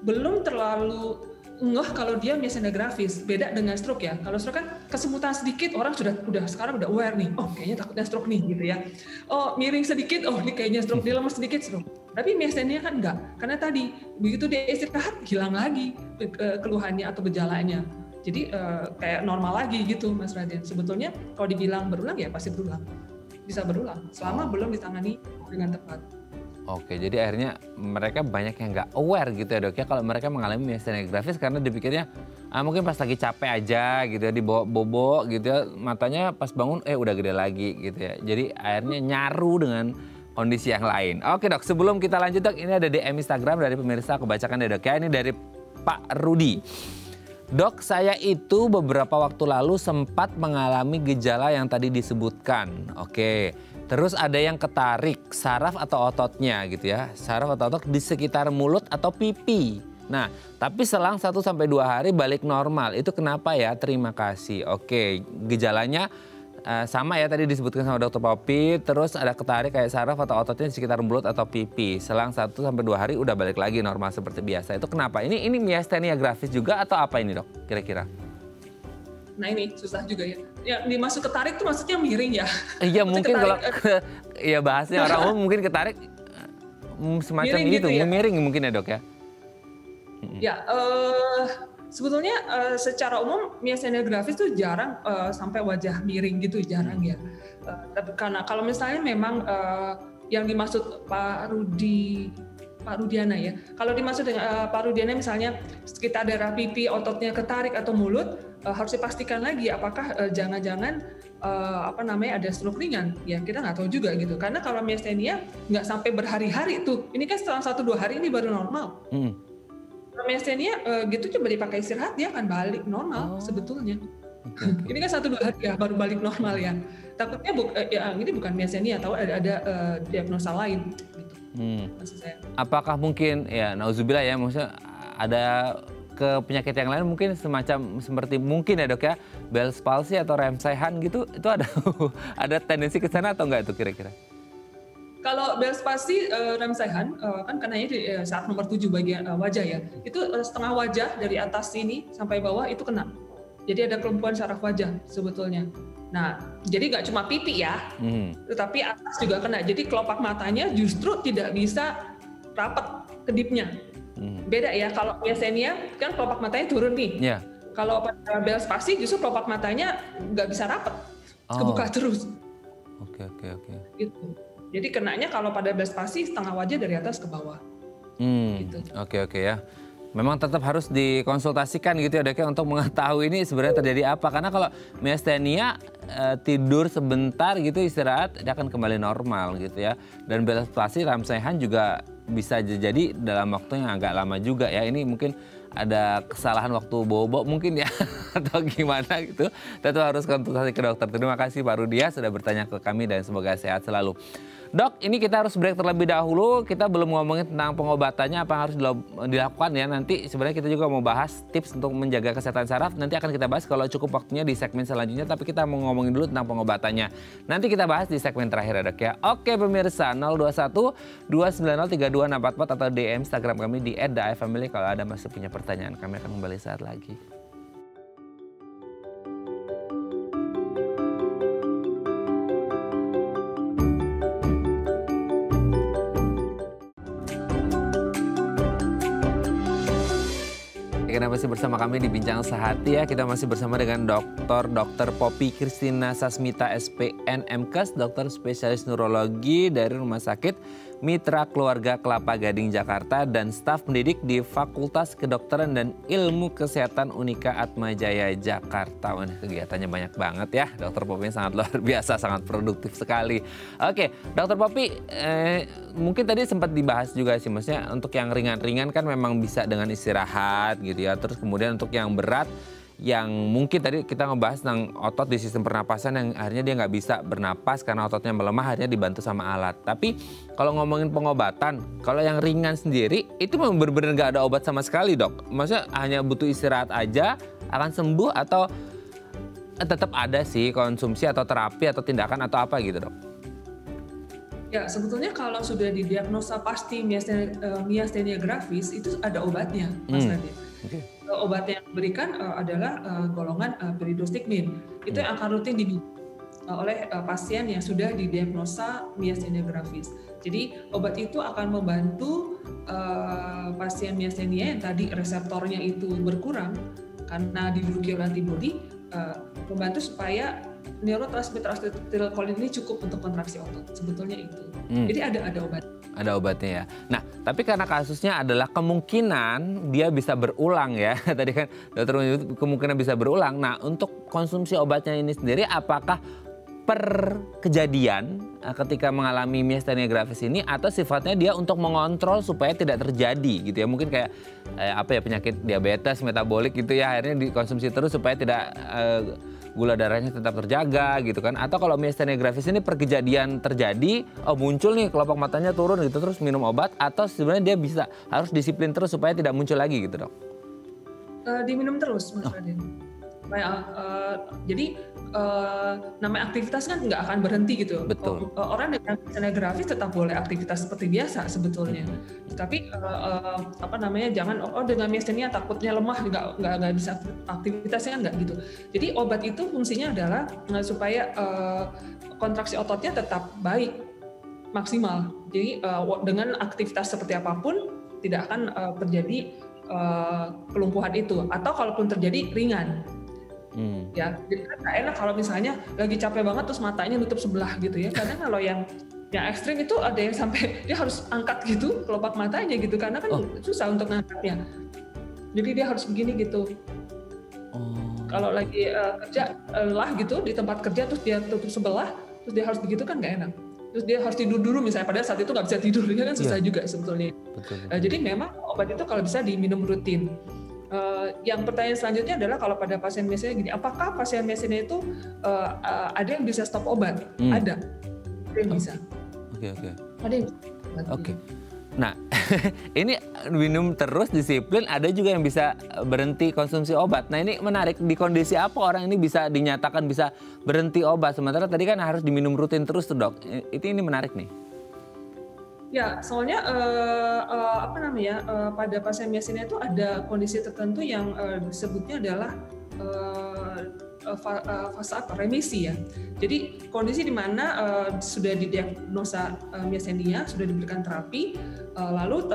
Speaker 2: belum terlalu ngeh kalau dia miastenia gravis. Beda dengan stroke ya. Kalau stroke kan kesemutan sedikit orang sekarang udah aware nih. Oh kayaknya takutnya stroke nih gitu ya. Oh miring sedikit, oh ini kayaknya stroke, dia lemas sedikit stroke. Tapi miastenia kan enggak. Karena tadi begitu dia istirahat hilang lagi keluhannya atau gejalanya. Jadi kayak normal lagi gitu Mas Raden. Sebetulnya kalau dibilang berulang ya pasti berulang. Bisa berulang selama belum ditangani dengan tepat.
Speaker 1: Oke, jadi akhirnya mereka banyak yang nggak aware gitu ya dok ya kalau mereka mengalami miastenia gravis, karena dipikirnya mungkin pas lagi capek aja gitu ya, dibawa bobo gitu ya, matanya pas bangun udah gede lagi gitu ya. Jadi akhirnya nyaru dengan kondisi yang lain. Oke dok, sebelum kita lanjut dok, ini ada DM Instagram dari pemirsa, aku bacakan ya dok ya. Ini dari Pak Rudi. Dok, saya itu beberapa waktu lalu sempat mengalami gejala yang tadi disebutkan. Oke, terus ada yang ketarik saraf atau ototnya gitu ya. Saraf atau otot di sekitar mulut atau pipi. Nah, tapi selang 1-2 hari balik normal. Itu kenapa ya? Terima kasih. Oke, gejalanya sama ya tadi disebutkan sama dokter Poppy. Terus ada ketarik kayak saraf atau ototnya di sekitar mulut atau pipi. Selang 1-2 hari udah balik lagi normal seperti biasa. Itu kenapa? Ini miastenia gravis juga atau apa ini dok kira-kira?
Speaker 2: Nah ini susah juga ya. Ya dimasuk ketarik tuh maksudnya miring ya?
Speaker 1: Iya mungkin kalau ya bahasnya orang umum mungkin ketarik semacam miring gitu ya? Miring mungkin ya dok ya?
Speaker 2: Ya sebetulnya secara umum miastenia gravis tuh jarang sampai wajah miring gitu, jarang ya. Tapi karena kalau misalnya memang yang dimaksud Pak Rudiana ya. Kalau dimaksud dengan Pak Rudiana misalnya sekitar daerah pipi ototnya ketarik atau mulut, harus dipastikan lagi apakah jangan-jangan ada stroke ringan. Ya kita nggak tahu juga gitu. Karena kalau miastenia nggak sampai berhari-hari tuh. Ini kan setelah 1-2 hari ini baru normal. Miastenia gitu coba dipakai istirahat dia akan balik normal sebetulnya. Ini kan 1-2 hari ya baru balik normal ya. Takutnya ini bukan miastenia, tahu ada diagnosa lain gitu. Maksud saya.
Speaker 1: Apakah mungkin ya nauzubillah ya, maksudnya ada ke penyakit yang lain mungkin semacam seperti mungkin ya dok ya Bell's palsy atau Ramsay-Hunt gitu, itu ada tendensi ke sana atau enggak itu kira-kira?
Speaker 2: Kalau Bell's palsy Ramsay-Hunt kan kenanya di saat nomor 7 bagian wajah ya. Itu setengah wajah dari atas sini sampai bawah itu kena. Jadi ada kelumpuhan saraf wajah sebetulnya. Nah, jadi nggak cuma pipi ya, tetapi atas juga kena. Jadi kelopak matanya justru tidak bisa rapat kedipnya. Beda ya, kalau miastenia kan kelopak matanya turun nih. Yeah. Kalau pada Bell's palsy justru kelopak matanya nggak bisa rapat, kebuka terus.
Speaker 1: Oke.
Speaker 2: Gitu. Jadi kenanya kalau pada Bell's palsy setengah wajah dari atas ke bawah. Gitu.
Speaker 1: Oke ya. Memang tetap harus dikonsultasikan gitu ya dok ya untuk mengetahui ini sebenarnya terjadi apa. Karena kalau miastenia tidur sebentar gitu istirahat dia akan kembali normal gitu ya. Dan Bell's palsy Ramsay-Hunt juga bisa jadi dalam waktu yang agak lama juga ya. Ini mungkin ada kesalahan waktu bobo mungkin ya atau gimana gitu. Tetap harus konsultasi ke dokter. Terima kasih Pak Rudia sudah bertanya ke kami dan semoga sehat selalu. Dok, ini kita harus break terlebih dahulu. Kita belum ngomongin tentang pengobatannya, apa yang harus dilakukan ya. Nanti sebenarnya kita juga mau bahas tips untuk menjaga kesehatan saraf. Nanti akan kita bahas kalau cukup waktunya di segmen selanjutnya. Tapi kita mau ngomongin dulu tentang pengobatannya. Nanti kita bahas di segmen terakhir ya dok ya. Oke pemirsa, 021 290 32644 atau DM Instagram kami di @daifamily kalau ada masih punya pertanyaan. Kami akan kembali saat lagi. Kita masih bersama kami di Bincang Sehati ya. Kita masih bersama dengan Dr. Poppy Christina Sasmita SPN MKes, dokter spesialis neurologi dari Rumah Sakit Mitra Keluarga Kelapa Gading Jakarta dan staf pendidik di Fakultas Kedokteran dan Ilmu Kesehatan Unika Atmajaya Jakarta. Wah, kegiatannya banyak banget ya. Dr. Poppy sangat luar biasa, sangat produktif sekali. Oke, Dr. Poppy, mungkin tadi sempat dibahas juga sih, maksudnya untuk yang ringan-ringan kan memang bisa dengan istirahat gitu ya. Terus kemudian untuk yang berat, yang mungkin tadi kita ngebahas tentang otot di sistem pernapasan yang akhirnya dia nggak bisa bernapas karena ototnya melemah, akhirnya dibantu sama alat. Tapi kalau ngomongin pengobatan, kalau yang ringan sendiri itu memang benar-benar nggak ada obat sama sekali dok? Maksudnya hanya butuh istirahat aja akan sembuh atau tetap ada sih konsumsi atau terapi atau tindakan atau apa gitu dok?
Speaker 2: Ya, sebetulnya kalau sudah didiagnosa pasti miastenia gravis itu ada obatnya, Mas Radit. Okay. Obat yang diberikan adalah golongan pyridostigmin. Itu yang akan rutin diminum oleh pasien yang sudah didiagnosa miastenia gravis. Jadi obat itu akan membantu pasien miastenia yang tadi reseptornya itu berkurang karena diduduki oleh antibodi, membantu supaya neurotransmitter asetilkolin ini cukup untuk kontraksi otot. Sebetulnya itu. Jadi ada obat.
Speaker 1: Ada obatnya ya. Nah, tapi karena kasusnya adalah kemungkinan dia bisa berulang ya. Tadi kan dokter menyebut kemungkinan bisa berulang. Nah, untuk konsumsi obatnya ini sendiri apakah per kejadian ketika mengalami miastenia gravis ini atau sifatnya dia untuk mengontrol supaya tidak terjadi gitu ya. Mungkin kayak penyakit diabetes, metabolik gitu ya, akhirnya dikonsumsi terus supaya tidak gula darahnya tetap terjaga gitu kan. Atau kalau miastenia gravis ini per kejadian terjadi, muncul nih kelopak matanya turun gitu terus minum obat, atau sebenarnya dia bisa harus disiplin terus supaya tidak muncul lagi gitu dok?
Speaker 2: Diminum terus Mas Raden. Jadi namanya aktivitas kan nggak akan berhenti gitu.
Speaker 1: Betul.
Speaker 2: Orang dengan miastenia gravis tetap boleh aktivitas seperti biasa sebetulnya. Tapi jangan dengan miastenia takutnya lemah nggak bisa aktivitasnya, nggak gitu. Jadi obat itu fungsinya adalah supaya kontraksi ototnya tetap baik, maksimal. Jadi dengan aktivitas seperti apapun tidak akan terjadi kelumpuhan itu, atau kalaupun terjadi ringan. Ya, jadi kan nggak enak kalau misalnya lagi capek banget terus matanya nutup sebelah gitu ya. Karena kalau yang ekstrim itu ada yang sampai dia harus angkat gitu kelopak matanya gitu, karena kan susah untuk ngangkatnya. Jadi dia harus begini gitu. Kalau lagi kerja lelah gitu di tempat kerja terus dia tutup sebelah, terus dia harus begitu kan nggak enak. Terus dia harus tidur dulu misalnya, padahal saat itu nggak bisa tidur, ya kan susah juga sebetulnya. Betul. Jadi memang obat itu kalau bisa diminum rutin. Yang pertanyaan selanjutnya adalah kalau pada pasien miastenia gini, apakah pasien miastenia itu ada yang bisa stop obat? Ada yang bisa. Oke. Ada yang bisa.
Speaker 1: Oke. Nah, ini minum terus disiplin, ada juga yang bisa berhenti konsumsi obat. Nah, ini menarik, di kondisi apa orang ini bisa dinyatakan bisa berhenti obat, sementara tadi kan harus diminum rutin terus tuh dok. Ini menarik nih.
Speaker 2: Ya, soalnya pada pasien miastenia itu ada kondisi tertentu yang disebutnya adalah fase remisi ya. Jadi kondisi di mana sudah didiagnosa miastenia, sudah diberikan terapi, lalu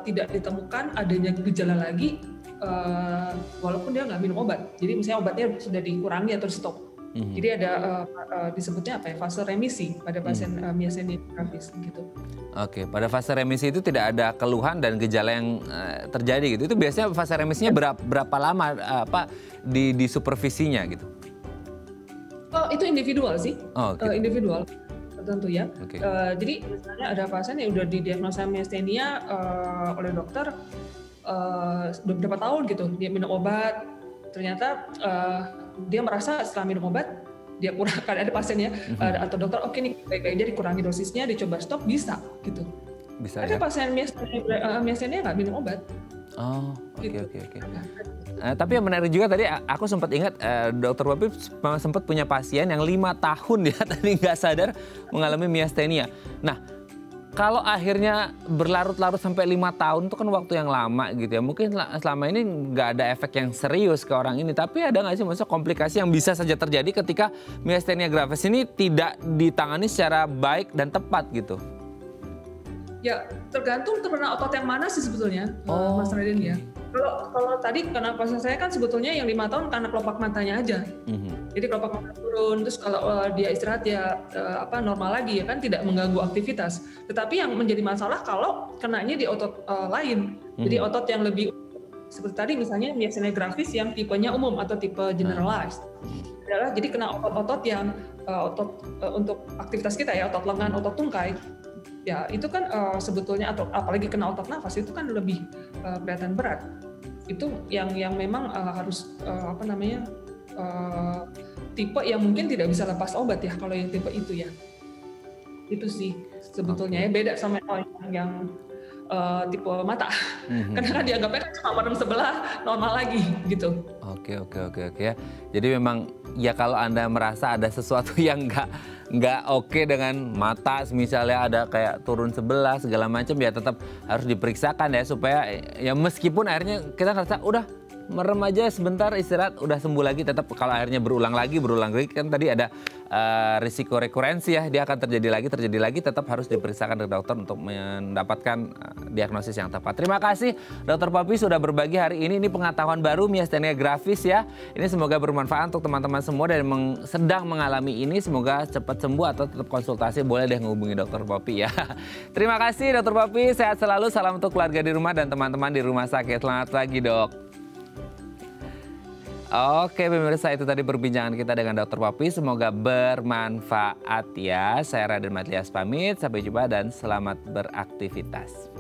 Speaker 2: tidak ditemukan adanya gejala lagi, walaupun dia nggak minum obat. Jadi misalnya obatnya sudah dikurangi atau stop. Jadi ada disebutnya fase remisi pada pasien miastenia gravis gitu.
Speaker 1: Oke, pada fase remisi itu tidak ada keluhan dan gejala yang terjadi gitu. Itu biasanya fase remisinya berapa lama di supervisinya gitu?
Speaker 2: Itu individual sih. Gitu. Individual tertentu ya.
Speaker 1: Okay.
Speaker 2: Jadi misalnya ada pasien yang udah didiagnosa miastenia oleh dokter udah berapa tahun gitu, dia minum obat, ternyata dia merasa setelah minum obat dia kurangkan, ada pasiennya atau dokter oke nih baik-baik aja dikurangi dosisnya, dicoba stop bisa gitu.
Speaker 1: Bisa
Speaker 2: ada
Speaker 1: ya?
Speaker 2: pasien miastenia nggak minum obat.
Speaker 1: Oh, oke
Speaker 2: Gitu.
Speaker 1: oke oke. Tapi yang menarik juga tadi aku sempat ingat Dokter Poppy sempat punya pasien yang 5 tahun ya tadi nggak sadar mengalami miastenia. Nah, kalau akhirnya berlarut-larut sampai 5 tahun itu kan waktu yang lama gitu ya. Mungkin selama ini nggak ada efek yang serius ke orang ini. Tapi ada nggak sih maksudnya komplikasi yang bisa saja terjadi ketika miastenia gravis ini tidak ditangani secara baik dan tepat gitu?
Speaker 2: Ya tergantung terkena otot yang mana sih sebetulnya, Mas Raden ya. Kalau tadi karena pasien saya kan sebetulnya yang 5 tahun karena kelopak matanya aja. Jadi kelopak mata turun, terus kalau dia istirahat ya normal lagi ya kan, tidak mengganggu aktivitas. Tetapi yang menjadi masalah kalau kenanya di otot lain. Jadi otot yang lebih seperti tadi misalnya miastenia gravis yang tipenya umum atau tipe generalized. Adalah jadi kena otot-otot yang untuk aktivitas kita ya, otot lengan, otot tungkai. Ya itu kan sebetulnya atau apalagi kena otot nafas itu kan lebih kelihatan berat. Itu yang memang harus tipe yang mungkin tidak bisa lepas obat ya kalau yang tipe itu ya. Itu sih sebetulnya ya beda sama yang tipe mata. Karena kan dianggapnya kan cuma merem sebelah normal lagi gitu.
Speaker 1: Oke ya. Jadi memang ya kalau Anda merasa ada sesuatu yang nggak oke dengan mata, misalnya ada kayak turun sebelah segala macam ya tetap harus diperiksakan ya supaya ya meskipun akhirnya kita ngerasa udah merem aja sebentar istirahat udah sembuh lagi, tetap kalau akhirnya berulang lagi kan tadi ada risiko rekurensi ya, dia akan terjadi lagi tetap harus diperiksakan ke dokter untuk mendapatkan diagnosis yang tepat. Terima kasih Dokter Poppy sudah berbagi hari ini pengetahuan baru miastenia gravis ya. Ini semoga bermanfaat untuk teman-teman semua dan sedang mengalami ini, semoga cepat sembuh atau tetap konsultasi boleh deh menghubungi Dokter Poppy ya. Terima kasih Dokter Poppy, sehat selalu, salam untuk keluarga di rumah dan teman-teman di rumah sakit. Selamat pagi Dok. Oke pemirsa, itu tadi perbincangan kita dengan Dokter Poppy. Semoga bermanfaat ya. Saya Raden Matlias pamit, sampai jumpa dan selamat beraktivitas.